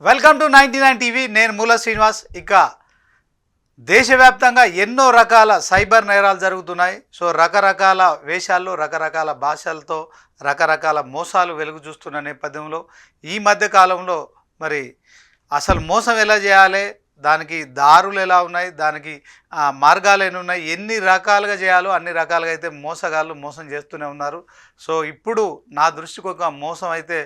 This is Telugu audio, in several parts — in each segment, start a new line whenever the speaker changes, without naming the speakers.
Welcome to 99 TV. నేను మూల శ్రీనివాస్. ఇక దేశవ్యాప్తంగా ఎన్నో రకాల సైబర్ నేరాలు జరుగుతున్నాయి. సో రకరకాల వేషాల్లో రకరకాల భాషలతో రకరకాల మోసాలు వెలుగు చూస్తున్న నేపథ్యంలో ఈ మధ్య కాలంలో మరి అసలు మోసం ఎలా చేయాలి, దానికి దారులు ఎలా ఉన్నాయి, దానికి మార్గాలు ఎన్ని ఉన్నాయి, ఎన్ని రకాలుగా చేయాలో అన్ని రకాలుగా అయితే మోసగాళ్ళు మోసం చేస్తూనే ఉన్నారు. సో ఇప్పుడు నా దృష్టికి ఒక మోసం అయితే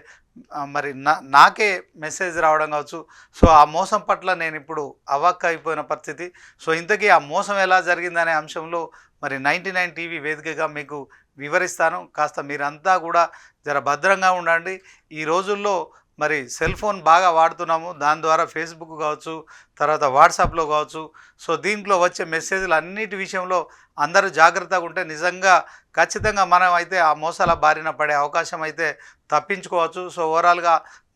మరి నాకే మెసేజ్ రావడం కావచ్చు. సో ఆ మోసం పట్ల నేను ఇప్పుడు అవాక్క అయిపోయిన పరిస్థితి. సో ఇంతకీ ఆ మోసం ఎలా జరిగిందనే అంశంలో మరి 99 టీవీ వేదికగా మీకు వివరిస్తాను. కాస్త మీరంతా కూడా జర భద్రంగా ఉండండి. ఈ రోజుల్లో మరి సెల్ ఫోన్ బాగా వాడుతున్నాము. దాని ద్వారా ఫేస్బుక్ కావచ్చు, తర్వాత వాట్సాప్లో కావచ్చు. సో దీంట్లో వచ్చే మెసేజ్లు అన్నిటి విషయంలో అందరూ జాగ్రత్తగా ఉంటే నిజంగా ఖచ్చితంగా మనం అయితే ఆ మోసాల బారిన పడే అవకాశం అయితే తప్పించుకోవచ్చు. సో ఓవరాల్గా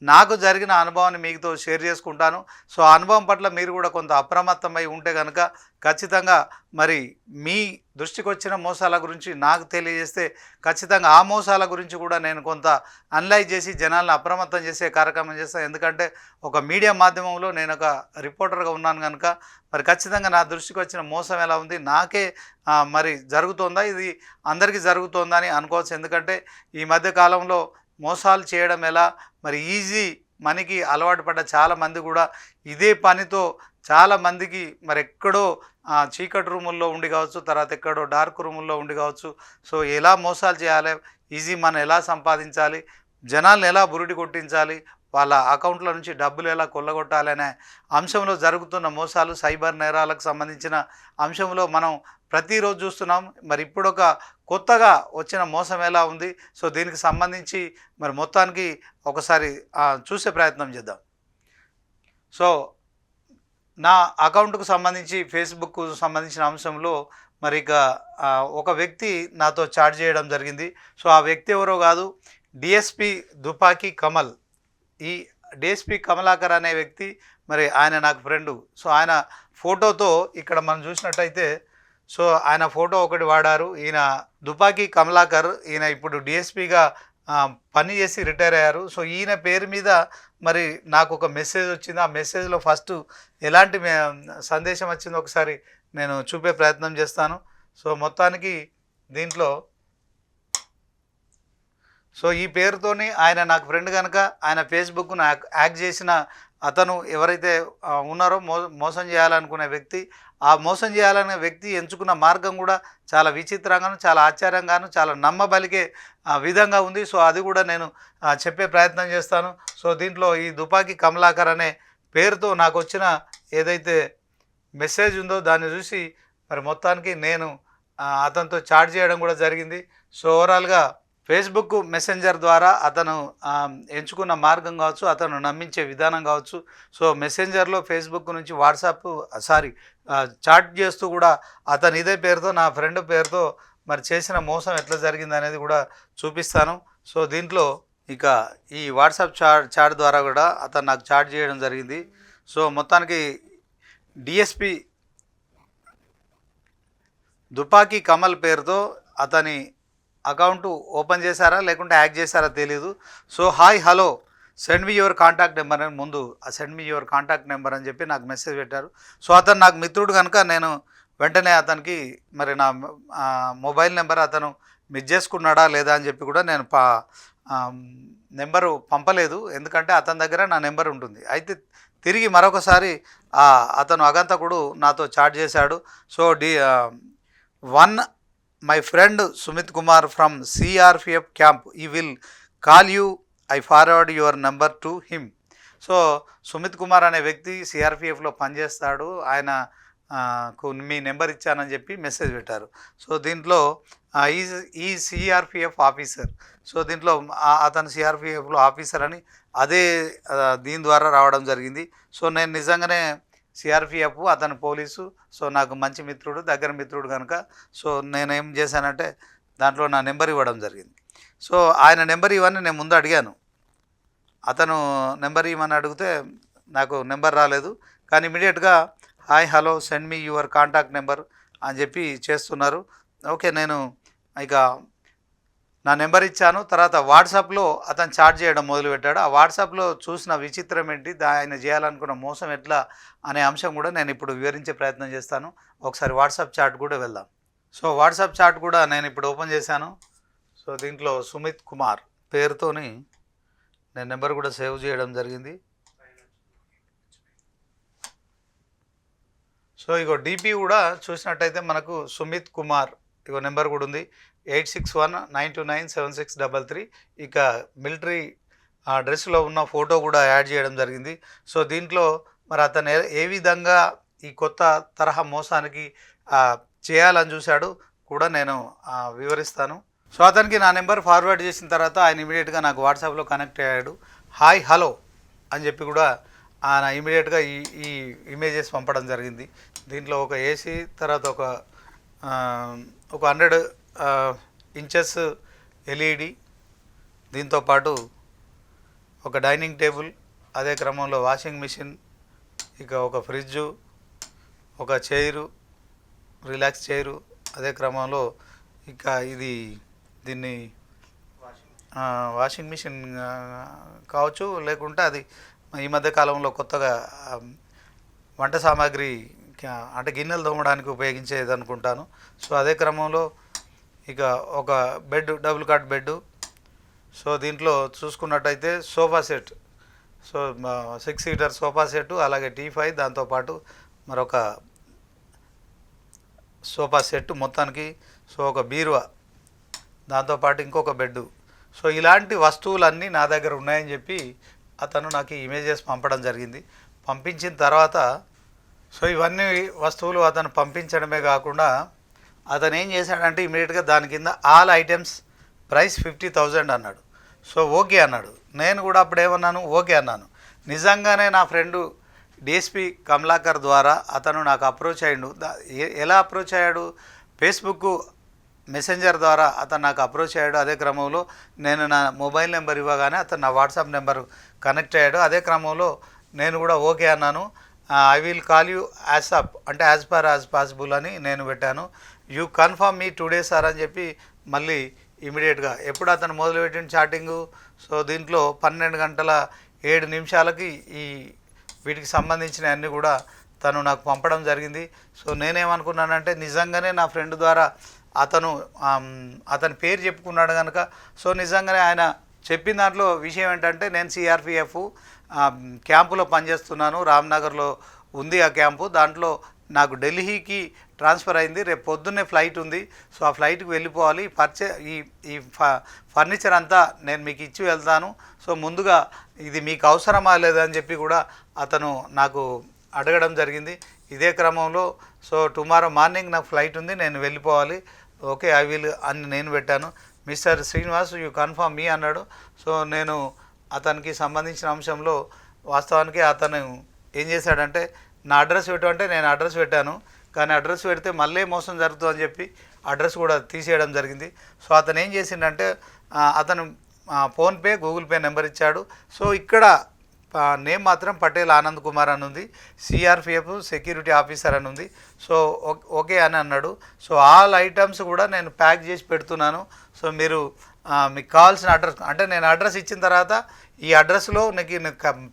నాకు జరిగిన అనుభవాన్ని మీతో షేర్ చేసుకుంటాను. సో ఆ అనుభవం పట్ల మీరు కూడా కొంత అప్రమత్తమై ఉంటే కనుక ఖచ్చితంగా మరి మీ దృష్టికి వచ్చిన మోసాల గురించి నాకు తెలియజేస్తే ఖచ్చితంగా ఆ మోసాల గురించి కూడా నేను కొంత అనలైజ్ చేసి జనాలను అప్రమత్తం చేసే కార్యక్రమం చేస్తాను. ఎందుకంటే ఒక మీడియా మాధ్యమంలో నేను ఒక రిపోర్టర్గా ఉన్నాను కనుక మరి ఖచ్చితంగా నా దృష్టికి వచ్చిన మోసం ఎలా ఉంది, నాకే మరి జరుగుతుందా, ఇది అందరికీ జరుగుతుందా అని అనుకోవచ్చు. ఎందుకంటే ఈ మధ్య కాలంలో మోసాలు చేయడం ఎలా, మరి ఈజీ మనీకి అలవాటు పడ్డ చాలామంది కూడా ఇదే పనితో చాలామందికి మరి ఎక్కడో చీకటి రూముల్లో ఉండి కావచ్చు, తర్వాత ఎక్కడో డార్క్ రూముల్లో ఉండి కావచ్చు. సో ఎలా మోసాలు చేయాలి, ఈజీ మనం ఎలా సంపాదించాలి, జనాలను ఎలా బురిడి కొట్టించాలి, వాళ్ళ అకౌంట్ల నుంచి డబ్బులు ఎలా కొల్లగొట్టాలి అనే అంశంలో జరుగుతున్న మోసాలు, సైబర్ నేరాలకు సంబంధించిన అంశంలో మనం ప్రతిరోజు చూస్తున్నాం. మరి ఇప్పుడు ఒక కొత్తగా వచ్చిన మోసం ఎలా ఉంది, సో దీనికి సంబంధించి మరి మొత్తానికి ఒకసారి చూసే ప్రయత్నం చేద్దాం. సో నా అకౌంట్కు సంబంధించి ఫేస్బుక్కు సంబంధించిన అంశంలో మరి ఇక ఒక వ్యక్తి నాతో చాట్ చేయడం జరిగింది. సో ఆ వ్యక్తి ఎవరో కాదు, డిఎస్పి దుపాకీ కమల్. ఈ డిఎస్పి కమలాకర్ అనే వ్యక్తి మరి ఆయన నాకు ఫ్రెండు. సో ఆయన ఫోటోతో ఇక్కడ మనం చూసినట్టయితే సో ఆయన ఫోటో ఒకటి వాడారు. ఈయన దుపాకీ కమలాకర్, ఈయన ఇప్పుడు డిఎస్పిగా పని చేసి రిటైర్ అయ్యారు. సో ఈయన పేరు మీద మరి నాకు ఒక మెసేజ్ వచ్చింది. ఆ మెసేజ్లో ఫస్ట్ ఎలాంటి సందేశం వచ్చిందో ఒకసారి నేను చూపే ప్రయత్నం చేస్తాను. సో మొత్తానికి దీంట్లో సో ఈ పేరుతోని ఆయన నాకు ఫ్రెండ్ కనుక ఆయన ఫేస్బుక్ను యాక్ట్ చేసిన అతను ఎవరైతే ఉన్నారో మోసం చేయాలనుకునే వ్యక్తి, ఆ మోసం చేయాలనే వ్యక్తి ఎంచుకున్న మార్గం కూడా చాలా విచిత్రంగాను, చాలా ఆశ్చర్యంగాను, చాలా నమ్మబలిగే విధంగా ఉంది. సో అది కూడా నేను చెప్పే ప్రయత్నం చేస్తాను. సో దీంట్లో ఈ దుపాకీ కమలాకర్ అనే పేరుతో నాకు వచ్చిన ఏదైతే మెసేజ్ ఉందో దాన్ని చూసి మరి మొత్తానికి నేను అతనితో చాట్ చేయడం కూడా జరిగింది. సో ఓవరాల్గా ఫేస్బుక్ మెసెంజర్ ద్వారా అతను ఎంచుకున్న మార్గం కావచ్చు, అతను నమ్మించే విధానం కావచ్చు. సో మెసెంజర్లో ఫేస్బుక్ నుంచి వాట్సాప్ చాట్ చేస్తూ కూడా అతను ఇదే పేరుతో నా ఫ్రెండ్ పేరుతో మరి చేసిన మోసం ఎట్లా జరిగింది అనేది కూడా చూపిస్తాను. సో దీంట్లో ఇక ఈ వాట్సాప్ చాట్ ద్వారా కూడా అతను నాకు చాట్ చేయడం జరిగింది. సో మొత్తానికి డిఎస్పి దుపాకీ కమల్ పేరుతో అతని అకౌంట్ ఓపెన్ చేశారా లేకుంటే హ్యాక్ చేశారా తెలీదు. So hi hello send me your contact number అని ముందు send me your contact number అని చెప్పి నాకు మెసేజ్ పెట్టారు. సో అతను నాకు మిత్రుడు కనుక నేను వెంటనే అతనికి మరి నా మొబైల్ నెంబర్ అతను మిస్ చేసుకున్నాడా లేదా అని చెప్పి కూడా నేను నెంబరు పంపలేదు. ఎందుకంటే అతని దగ్గర నా నెంబర్ ఉంటుంది. అయితే తిరిగి మరొకసారి అతను అగంతకుడు నాతో చాట్ చేశాడు. So my friend Sumit Kumar from CRPF camp, he will call you, I forward your number to him. So Sumit Kumar అనే వ్యక్తి సిఆర్పిఎఫ్లో పనిచేస్తాడు, ఆయనకు మీ నెంబర్ ఇచ్చానని చెప్పి మెసేజ్ పెట్టారు. సో దీంట్లో ఈ సిఆర్పిఎఫ్ ఆఫీసర్, సో దీంట్లో అతను సిఆర్పిఎఫ్లో ఆఫీసర్ అని అదే దీని ద్వారా రావడం జరిగింది. సో నేను నిజంగానే సిఆర్పిఎఫ్, అతను పోలీసు, సో నాకు మంచి మిత్రుడు, దగ్గర మిత్రుడు కనుక సో నేనేం చేశానంటే దాంట్లో నా నెంబర్ ఇవ్వడం జరిగింది. సో ఆయన నెంబర్ ఇవ్వని నేను ముందు అడిగాను. అతను నెంబర్ ఇవ్వమని అడిగితే నాకు నెంబర్ రాలేదు. కానీ ఇమీడియట్గా hi hello send me your contact number అని చెప్పి చేస్తున్నారు. ఓకే, నేను ఇక నా నెంబర్ ఇచ్చాను. తర్వాత వాట్సాప్లో అతను చాట్ చేయడం మొదలుపెట్టాడు. ఆ వాట్సాప్లో చూసిన విచిత్రం ఏంటి, ఆయన చేయాలనుకున్న మోసం ఎట్లా అనే అంశం కూడా నేను ఇప్పుడు వివరించే ప్రయత్నం చేస్తాను. ఒకసారి వాట్సాప్ చాట్ కూడా వెళ్దాం. సో వాట్సాప్ చాట్ కూడా నేను ఇప్పుడు ఓపెన్ చేశాను. సో దీంట్లో సుమిత్ కుమార్ పేరుతోని నేను నెంబర్ కూడా సేవ్ చేయడం జరిగింది. సో ఇగో డీపీ కూడా చూసినట్టయితే మనకు సుమిత్ కుమార్ ఇగో నెంబర్ కూడా ఉంది, 8619297633. ఇక మిలిటరీ డ్రెస్లో ఉన్న ఫోటో కూడా యాడ్ చేయడం జరిగింది. సో దీంట్లో మరి అతను ఏ విధంగా ఈ కొత్త తరహా మోసానికి చేయాలని చూశాడు కూడా నేను వివరిస్తాను. సో అతనికి నా నెంబర్ ఫార్వర్డ్ చేసిన తర్వాత ఆయన ఇమీడియట్గా నాకు వాట్సాప్లో కనెక్ట్ అయ్యాడు. హాయ్ హలో అని చెప్పి కూడా ఆయన ఇమీడియట్గా ఈ ఇమేజెస్ పంపడం జరిగింది. దీంట్లో ఒక ఏసీ, తర్వాత ఒక 100 ఇంచెస్ ఎల్ఈడి, దీంతోపాటు ఒక డైనింగ్ టేబుల్, అదే క్రమంలో వాషింగ్ మిషన్, ఇక ఒక ఫ్రిడ్జు, ఒక చైరు, రిలాక్స్ చైరు, అదే క్రమంలో ఇక దీన్ని వాషింగ్ మిషన్ కావచ్చు, లేకుంటే అది ఈ మధ్య కాలంలో కొత్తగా వంట సామాగ్రి అంటే గిన్నెలు తోమడానికి ఉపయోగించేది అనుకుంటాను. సో అదే క్రమంలో ఇక ఒక bed, double cot bed. So దీంట్లో చూసుకున్నట్టయితే sofa set, so 6 seater sofa set, అలాగే టీ5, దాంతోపాటు మరొక సోఫా సెట్ మొత్తానికి. సో ఒక బీరువా, దాంతోపాటు ఇంకొక బెడ్డు. సో ఇలాంటి వస్తువులన్నీ నా దగ్గర ఉన్నాయని చెప్పి అతను నాకు ఇమేజెస్ పంపడం జరిగింది. పంపించిన తర్వాత సో ఇవన్నీ వస్తువులు అతను పంపించడమే కాకుండా అతను ఏం చేశాడంటే ఇమీడియట్గా దాని కింద ఆల్ ఐటమ్స్ ప్రైస్ 50,000 అన్నాడు. సో ఓకే అన్నాడు. నేను కూడా అప్పుడు ఏమన్నాను, ఓకే అన్నాను. నిజంగానే నా ఫ్రెండు డిఎస్పి కమలాకర్ ద్వారా అతను నాకు అప్రోచ్ అయ్యాడు. ఎలా అప్రోచ్ అయ్యాడు? ఫేస్బుక్ మెసెంజర్ ద్వారా అతను నాకు అప్రోచ్ అయ్యాడు. అదే క్రమంలో నేను నా మొబైల్ నెంబర్ ఇవ్వగానే అతను నా వాట్సాప్ నెంబర్ కనెక్ట్ అయ్యాడు. అదే క్రమంలో నేను కూడా ఓకే అన్నాను. ఐ విల్ కాల్ యూ యాసప్ అంటే యాజ్ పర్ యాజ్ పాసిబుల్ అని నేను పెట్టాను. You confirm me today sir అని చెప్పి మళ్ళీ ఇమీడియట్గా ఎప్పుడు అతను మొదలుపెట్టిన చాటింగు. సో దీంట్లో 12:07 వీటికి సంబంధించిన అన్నీ కూడా తను నాకు పంపడం జరిగింది. సో నేనేమనుకున్నానంటే నిజంగానే నా ఫ్రెండ్ ద్వారా అతని పేరు చెప్పుకున్నాడు కనుక, సో నిజంగానే ఆయన చెప్పిన దాంట్లో విషయం ఏంటంటే నేను సిఆర్పిఎఫ్ క్యాంపులో పనిచేస్తున్నాను, రామ్నగర్లో ఉంది ఆ క్యాంపు. దాంట్లో నాకు ఢిల్లీకి ట్రాన్స్ఫర్ అయింది, రేపు పొద్దున్నే ఫ్లైట్ ఉంది. సో ఆ ఫ్లైట్కి వెళ్ళిపోవాలి. ఈ ఫర్నిచర్ అంతా నేను మీకు ఇచ్చి వెళ్తాను. సో ముందుగా ఇది మీకు అవసరమా లేదని చెప్పి కూడా అతను నాకు అడగడం జరిగింది. ఇదే క్రమంలో సో టుమారో మార్నింగ్ నాకు ఫ్లైట్ ఉంది, నేను వెళ్ళిపోవాలి. ఓకే ఐ విల్ అని నేను పెట్టాను. మిస్టర్ శ్రీనివాస్ యూ కన్ఫర్మ్ మీ అన్నాడు. సో నేను అతనికి సంబంధించిన అంశంలో వాస్తవానికి అతను ఏం చేశాడంటే నా అడ్రస్ పెట్టమంటే నేను అడ్రస్ పెట్టాను, కానీ అడ్రస్ పెడితే మళ్ళీ మోసం జరుగుతుందని చెప్పి అడ్రస్ కూడా తీసేయడం జరిగింది. సో అతను ఏం చేసిండంటే అతను ఫోన్పే, గూగుల్ పే నెంబర్ ఇచ్చాడు. సో ఇక్కడ నేమ్ మాత్రం పటేల్ ఆనంద్ కుమార్ అని ఉంది, సిఆర్పిఎఫ్ సెక్యూరిటీ ఆఫీసర్ అని ఉంది. సో ఓకే అని అన్నాడు. సో ఆల్ ఐటమ్స్ కూడా నేను ప్యాక్ చేసి పెడుతున్నాను. సో మీరు మీకు కావాల్సిన అడ్రస్ అంటే నేను అడ్రస్ ఇచ్చిన తర్వాత ఈ అడ్రస్లో నీకు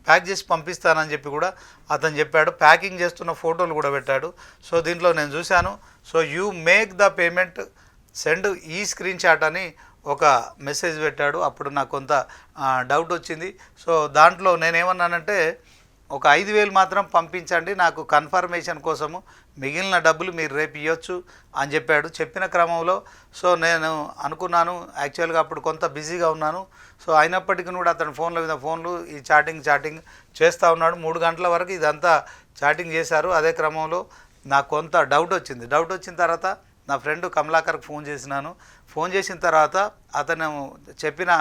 ప్యాక్ చేసి పంపిస్తానని చెప్పి కూడా అతను చెప్పాడు. ప్యాకింగ్ చేస్తున్న ఫోటోలు కూడా పెట్టాడు. సో దీంట్లో నేను చూశాను. So you make the payment, send ఈ స్క్రీన్ షాట్ అని ఒక మెసేజ్ పెట్టాడు. అప్పుడు నాకు కొంత డౌట్ వచ్చింది. సో దాంట్లో నేనేమన్నానంటే ఒక 5,000 మాత్రం పంపించండి నాకు కన్ఫర్మేషన్ కోసము, మిగిలిన డబ్బులు మీరు రేపు ఇవ్వచ్చు అని చెప్పాడు. చెప్పిన క్రమంలో సో నేను అనుకున్నాను, యాక్చువల్గా అప్పుడు కొంత బిజీగా ఉన్నాను. సో అయినప్పటికీ కూడా అతను ఫోన్లు ఈ చాటింగ్ చేస్తూ ఉన్నాడు. 3 గంటల వరకు ఇదంతా చాటింగ్ చేశారు. అదే క్రమంలో నాకు కొంత డౌట్ వచ్చిన తర్వాత నా ఫ్రెండ్ కమలాకర్కి ఫోన్ చేసిన తర్వాత అతను చెప్పిన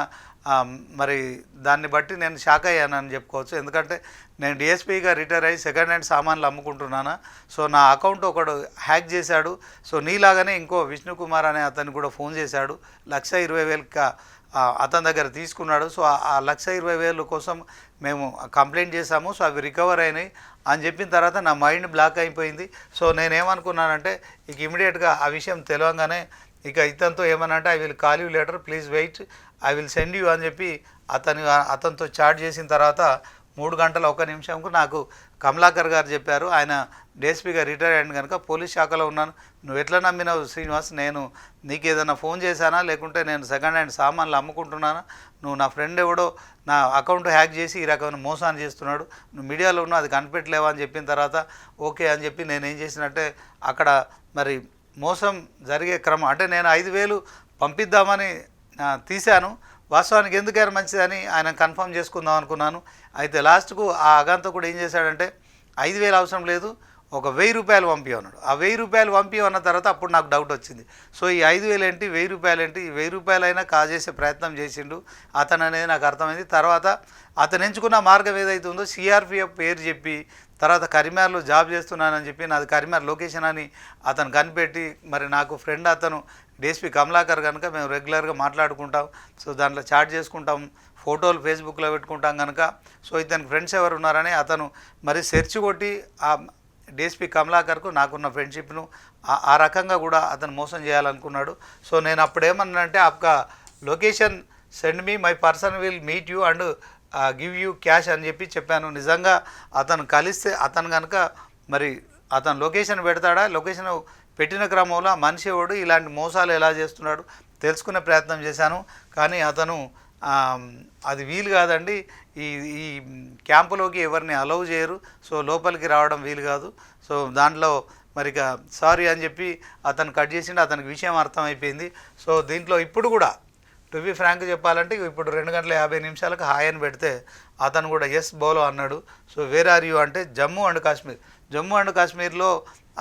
మరి దాన్ని బట్టి నేను షాక్ అయ్యానని చెప్పుకోవచ్చు. ఎందుకంటే నేను డిఎస్పీగా రిటైర్ అయ్యి సెకండ్ హ్యాండ్ సామాన్లు అమ్ముకుంటున్నాను. సో నా అకౌంట్ ఒకడు హ్యాక్ చేశాడు. సో నీలాగానే ఇంకో విష్ణుకుమార్ అనే అతను కూడా ఫోన్ చేశాడు, 1,20,000 అతని దగ్గర తీసుకున్నాడు. సో ఆ 1,20,000 కోసం మేము కంప్లైంట్ చేశాము. సో అవి రికవర్ అయినాయి అని చెప్పిన తర్వాత నా మైండ్ బ్లాక్ అయిపోయింది. సో నేనేమనుకున్నానంటే ఇక ఇమీడియట్గా ఆ విషయం తెలియగానే ఇక ఇతనితో ఏమనంటే I will call you later please wait I will send you అని చెప్పి అతనితో చాట్ చేసిన తర్వాత 3 గంటల 1 నిమిషంకు నాకు కమలాకర్ గారు చెప్పారు. ఆయన డీఎస్పీగా రిటైర్ అయ్యాను కనుక పోలీస్ శాఖలో ఉన్నాను. నువ్వు ఎట్లా నమ్మినావు శ్రీనివాస్, నేను నీకు ఏదైనా ఫోన్ చేశానా, లేకుంటే నేను సెకండ్ హ్యాండ్ సామాన్లు అమ్ముకుంటున్నానా, నువ్వు నా ఫ్రెండ్ ఎవడో నా అకౌంట్ హ్యాక్ చేసి ఈ రకమైన మోసాన్ని చేస్తున్నాడు, నువ్వు మీడియాలో ఉన్నావు అది కనిపెట్టలేవా అని చెప్పిన తర్వాత ఓకే అని చెప్పి నేను ఏం చేసినట్టే అక్కడ మరి మోసం జరిగే క్రమం అంటే నేను 5,000 పంపిద్దామని తీశాను. వాస్తవానికి ఎందుకైనా మంచిదని ఆయన కన్ఫర్మ్ చేసుకుందాం అనుకున్నాను. అయితే లాస్ట్కు ఆ అగంతకుడు ఏం చేశాడంటే 5,000 అవసరం లేదు, ఒక 1,000 రూపాయలు పంపి అన్నాడు. ఆ 1,000 రూపాయలు పంపి అన్న తర్వాత అప్పుడు నాకు డౌట్ వచ్చింది. సో ఈ 5,000 ఏంటి, 1,000 రూపాయలు ఏంటి, 1,000 రూపాయలైనా కాజేసే ప్రయత్నం చేసిండు అతను అనేది నాకు అర్థమైంది. తర్వాత అతను ఎంచుకున్న మార్గం ఏదైతే ఉందో సిఆర్పిఎఫ్ పేరు చెప్పి తర్వాత కరీంనగర్లో జాబ్ చేస్తున్నానని చెప్పి నాది కరీంనగర్ లొకేషన్ అని అతను కనిపెట్టి మరి నాకు ఫ్రెండ్ అతను డీఎస్పీ కమలాకర్ కనుక మేము రెగ్యులర్గా మాట్లాడుకుంటాం. సో దాంట్లో చాట్ చేసుకుంటాం, ఫోటోలు ఫేస్బుక్లో పెట్టుకుంటాం కనుక సో ఇతనికి ఫ్రెండ్స్ ఎవరు ఉన్నారని అతను మరి సెర్చ్ కొట్టి ఆ డీఎస్పీ కమలాకర్కు నాకున్న ఫ్రెండ్షిప్ను ఆ రకంగా కూడా అతను మోసం చేయాలనుకున్నాడు. సో నేను అప్పుడేమన్నానంటే ఆప్కా location send me my person will meet you and give you cash అని చెప్పి చెప్పాను. నిజంగా అతను కలిస్తే అతను కనుక మరి అతను లొకేషన్ పెడతాడా, లొకేషన్ పెట్టిన క్రమంలో మనిషి ఎవడు ఇలాంటి మోసాలు ఎలా చేస్తున్నాడు తెలుసుకునే ప్రయత్నం చేశాను. కానీ అతను అది వీలు కాదండి, ఈ ఈ క్యాంపులోకి ఎవరిని అలౌ చేయరు, సో లోపలికి రావడం వీలు కాదు, సో దాంట్లో మరి సారీ అని చెప్పి అతను కట్ చేసిండు. అతనికి విషయం అర్థమైపోయింది. సో దీంట్లో ఇప్పుడు కూడా టు బి ఫ్రాంక్ చెప్పాలంటే ఇప్పుడు 2 గంటల 50 నిమిషాలకు హాయ్ అని పెడితే అతను కూడా ఎస్ బోలో అన్నాడు. సో వేర్ ఆర్ యూ అంటే జమ్మూ అండ్ కాశ్మీర్, జమ్మూ అండ్ కాశ్మీర్లో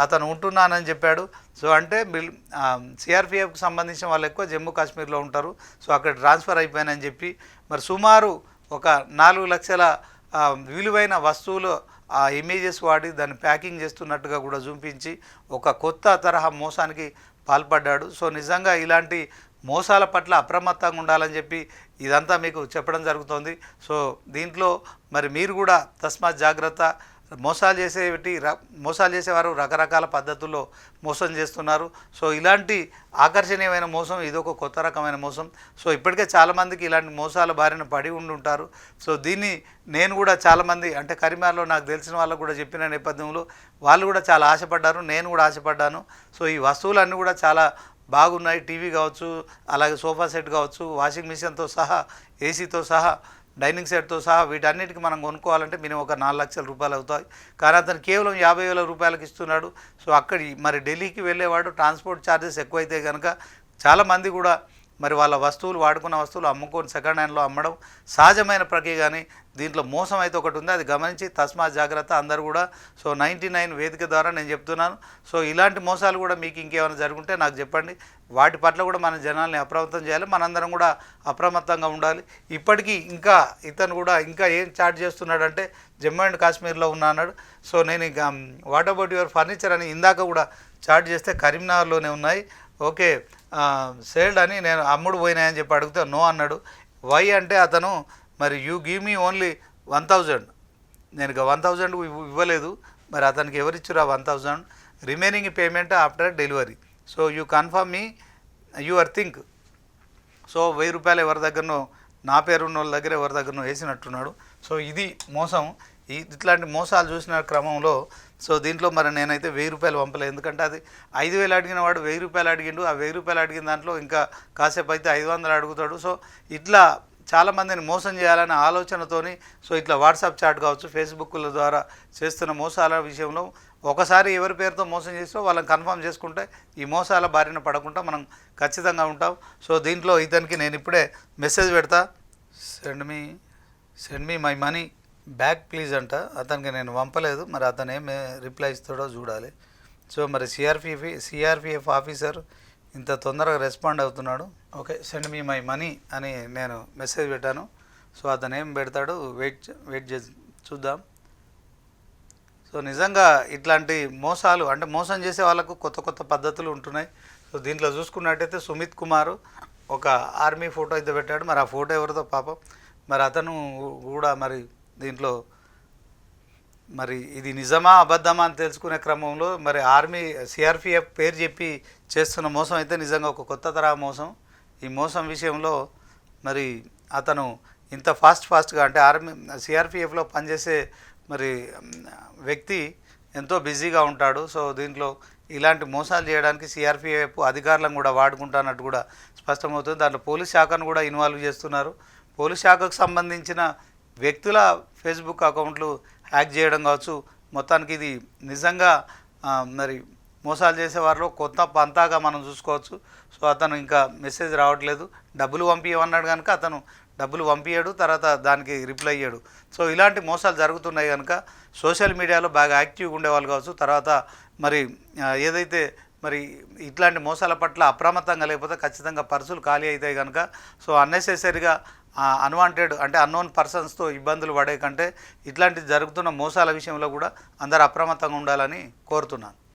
అతను ఉంటున్నానని చెప్పాడు. సో అంటే సిఆర్పిఎఫ్కి సంబంధించిన వాళ్ళు ఎక్కువ జమ్మూ కాశ్మీర్లో ఉంటారు, సో అక్కడ ట్రాన్స్ఫర్ అయిపోయానని చెప్పి మరి సుమారు ఒక 4 లక్షల విలువైన వస్తువులు ఆ ఇమేజెస్ వాడి దాన్ని ప్యాకింగ్ చేస్తున్నట్టుగా కూడా చూపించి ఒక కొత్త తరహా మోసానికి పాల్పడ్డాడు. సో నిజంగా ఇలాంటి మోసాల పట్ల అప్రమత్తంగా ఉండాలని చెప్పి ఇదంతా మీకు చెప్పడం జరుగుతుంది. సో దీంట్లో మరి మీరు కూడా తస్మాత్ జాగ్రత్త. మోసాలు చేసేవారు రకరకాల పద్ధతుల్లో మోసం చేస్తున్నారు. సో ఇలాంటి ఆకర్షణీయమైన మోసం ఇదొక కొత్త రకమైన మోసం. సో ఇప్పటికే చాలామందికి ఇలాంటి మోసాల బారిన పడి ఉండుంటారు. సో దీన్ని నేను కూడా చాలామంది అంటే కరీంనగర్లో నాకు తెలిసిన వాళ్ళకు కూడా చెప్పిన నేపథ్యంలో వాళ్ళు కూడా చాలా ఆశపడ్డారు, నేను కూడా ఆశపడ్డాను. సో ఈ వస్తువులన్నీ కూడా చాలా బాగున్నాయి, టీవీ కావచ్చు, అలాగే సోఫా సెట్ కావచ్చు, వాషింగ్ మిషన్తో సహా, ఏసీతో సహా, డైనింగ్ సెట్తో సహా వీటన్నిటికీ మనం కొనుక్కోవాలంటే మినిమం ఒక 4 లక్షల రూపాయలు అవుతాయి. కానీ అతను కేవలం 50,000 రూపాయలకి ఇస్తున్నాడు. సో అక్కడి మరి ఢిల్లీకి వెళ్ళేవాడు ట్రాన్స్పోర్ట్ ఛార్జెస్ ఎక్కువైతే కనుక చాలామంది కూడా మరి వాళ్ళ వస్తువులు వాడుకున్న వస్తువులు అమ్ముకొని సెకండ్ హ్యాండ్లో అమ్మడం సహజమైన ప్రక్రియ. కానీ దీంట్లో మోసం అయితే ఒకటి ఉంది, అది గమనించి తస్మాత్ జాగ్రత్త అందరూ కూడా. సో 99 వేదిక ద్వారా నేను చెప్తున్నాను. సో ఇలాంటి మోసాలు కూడా మీకు ఇంకేమైనా జరుగుంటే నాకు చెప్పండి, వాటి పట్ల కూడా మన జనాల్ని అప్రమత్తం చేయాలి, మనందరం కూడా అప్రమత్తంగా ఉండాలి. ఇప్పటికీ ఇతను కూడా ఏం చాట్ చేస్తున్నాడంటే జమ్మూ అండ్ కాశ్మీర్లో ఉన్నా అన్నాడు. సో నేను ఇంకా వాట్ అబౌట్ యువర్ ఫర్నిచర్ అని ఇందాక కూడా చాట్ చేస్తే కరీంనగర్లోనే ఉన్నాయి, ఓకే సేల్డ్ అని నేను అమ్ముడు పోయినాయని చెప్పి అడిగితే నో అన్నాడు. వై అంటే అతను మరి యూ గివ్ మీ ఓన్లీ 1,000, నేను ఇక 1,000 ఇవ్వలేదు, మరి అతనికి ఎవరిచ్చారు ఆ 1,000, remaining payment after delivery. So you confirm me your think. So 1,000 రూపాయలు ఎవరి దగ్గరనో, నా పేరున్న వాళ్ళ దగ్గర ఎవరి దగ్గరనో వేసినట్టున్నాడు. సో ఇది మోసం. ఇట్లాంటి మోసాలు చూసిన క్రమంలో సో దీంట్లో మరి నేనైతే 1,000 రూపాయలు పంపలేదు, ఎందుకంటే అది 5,000 అడిగిన వాడు 1,000 రూపాయలు అడిగిండు. ఆ 1,000 రూపాయలు అడిగిన దాంట్లో ఇంకా కాసేపు అయితే 500 అడుగుతాడు. సో ఇట్లా చాలామందిని మోసం చేయాలనే ఆలోచనతోని సో ఇట్లా వాట్సాప్ చాట్ కావచ్చు, ఫేస్బుక్ల ద్వారా చేస్తున్న మోసాల విషయంలో ఒకసారి ఎవరి పేరుతో మోసం చేస్తే వాళ్ళని కన్ఫర్మ్ చేసుకుంటే ఈ మోసాల బారిన పడకుండా మనం ఖచ్చితంగా ఉంటాం. సో దీంట్లో ఇతనికి నేను ఇప్పుడే మెసేజ్ పెడతా, send me my money back please అంట. అతనికి నేను పంపలేదు, మరి అతను ఏం రిప్లై ఇస్తాడో చూడాలి. సో మరి సిఆర్పిఎఫ్ ఆఫీసర్ ఇంత తొందరగా రెస్పాండ్ అవుతున్నాడు. Okay, send me my money అని నేను మెసేజ్ పెట్టాను. సో అతను ఏం పెడతాడు వెయిట్ చేసి చూద్దాం. సో నిజంగా ఇట్లాంటి మోసాలు అంటే మోసం చేసే వాళ్ళకు కొత్త పద్ధతులు ఉంటున్నాయి. సో దీంట్లో చూసుకున్నట్టయితే సుమిత్ కుమార్ ఒక ఆర్మీ ఫోటో అయితే పెట్టాడు, మరి ఆ ఫోటో ఎవరితో పాపం, మరి అతను కూడా మరి దీంట్లో మరి ఇది నిజమా అబద్ధమా అని తెలుసుకునే క్రమంలో మరి ఆర్మీ సిఆర్పిఎఫ్ పేరు చెప్పి చేస్తున్న మోసం అయితే నిజంగా ఒక కొత్త తరహా మోసం. ఈ మోసం విషయంలో మరి అతను ఇంత ఫాస్ట్గా అంటే ఆర్మీ సిఆర్పిఎఫ్లో పనిచేసే మరి వ్యక్తి ఎంతో బిజీగా ఉంటాడు. సో దీంట్లో ఇలాంటి మోసాలు చేయడానికి సిఆర్పిఎఫ్ అధికారులను కూడా వాడుకుంటున్నట్టు కూడా స్పష్టమవుతుంది. దాంట్లో పోలీస్ శాఖను కూడా ఇన్వాల్వ్ చేస్తున్నారు. పోలీస్ శాఖకు సంబంధించిన వ్యక్తుల ఫేస్బుక్ అకౌంట్లు హ్యాక్ చేయడం కావచ్చు. మొత్తానికి ఇది నిజంగా మరి మోసాలు చేసే వారిలో కొత్త పంతాగా మనం చూసుకోవచ్చు. సో అతను ఇంకా మెసేజ్ రావట్లేదు, డబ్బులు పంపించమన్నాడు కనుక అతను డబ్బులు పంపించాడు, తర్వాత దానికి రిప్లై అయ్యాడు. సో ఇలాంటి మోసాలు జరుగుతున్నాయి కనుక సోషల్ మీడియాలో బాగా యాక్టివ్గా ఉండేవాళ్ళు కావచ్చు. తర్వాత మరి ఏదైతే మరి ఇట్లాంటి మోసాల పట్ల అప్రమత్తంగా లేకపోతే ఖచ్చితంగా పర్సులు ఖాళీ అవుతాయి కనుక సో అన్నెసెసరీగా అన్వాంటెడ్ అంటే అన్నోన్ పర్సన్స్తో ఇబ్బందులు పడే కంటే ఇట్లాంటి జరుగుతున్న మోసాల విషయంలో కూడా అందరూ అప్రమత్తంగా ఉండాలని కోరుతున్నాను.